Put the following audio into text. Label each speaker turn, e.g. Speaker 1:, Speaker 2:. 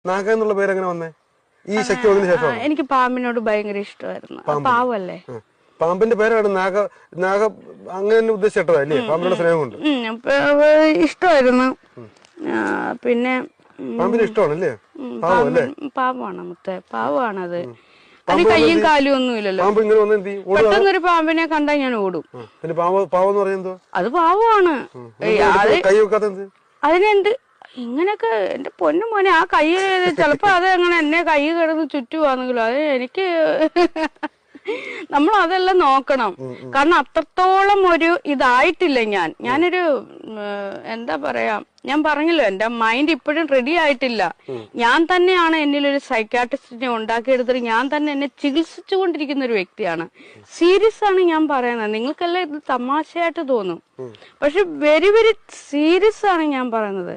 Speaker 1: നാഗ എന്നുള്ള പേര് എങ്ങനെ വന്നേ? ഈ ശക്തി വന്നതിന് ശേഷം?
Speaker 2: എനിക്ക് പാമ്പിനോട് ഭയങ്കര ഇഷ്ടമായിരുന്നു. പാവല്ലേ?
Speaker 1: പാമ്പിന്റെ പേരാണ് നാഗ. നാഗ അങ്ങനെ ഉദ്ദേശിച്ചിട്ടതാ അല്ലേ? പാമ്പിനുള്ള സ്നേഹം കൊണ്ട്
Speaker 2: ഇഷ്ടമായിരുന്നു. പിന്നെ
Speaker 1: പാമ്പിന് ഇഷ്ടമാണല്ലേ?
Speaker 2: പാവമാണ് മുത്തേ, പാവമാണത്. അതിന് കയ്യും കാലും ഒന്നും ഇല്ലല്ലോ. പെട്ടെന്നൊരു പാമ്പിനെ കണ്ടാൽ ഞാൻ ഓടും.
Speaker 1: പിന്നെ പാവെന്ന് പറയുന്നത്
Speaker 2: അത് പാവമാണ്. അതിനെന്ത് ഇങ്ങനൊക്കെ എന്റെ പൊന്നു മോനെ, ആ കൈ ചിലപ്പോ അത് അങ്ങനെ എന്നെ കൈ കിടന്ന് ചുറ്റുവാണെങ്കിലോ അത് എനിക്ക് നമ്മൾ അതെല്ലാം നോക്കണം. കാരണം അത്രത്തോളം ഒരു ഇതായിട്ടില്ല ഞാനൊരു എന്താ പറയാ, ഞാൻ പറഞ്ഞല്ലോ എന്റെ മൈൻഡ് ഇപ്പോഴും റെഡി ആയിട്ടില്ല. ഞാൻ തന്നെയാണ് എന്നിലൊരു സൈക്കാട്രിസ്റ്റിനെ ഉണ്ടാക്കിയെടുത്തിട്ട് ഞാൻ തന്നെ എന്നെ ചികിത്സിച്ചുകൊണ്ടിരിക്കുന്ന ഒരു വ്യക്തിയാണ്. സീരിയസ് ആണ് ഞാൻ പറയുന്നത്. നിങ്ങൾക്കെല്ലാം ഇത് തമാശയായിട്ട് തോന്നും, പക്ഷെ വെരി വെരി സീരിയസ് ആണ് ഞാൻ പറയുന്നത്.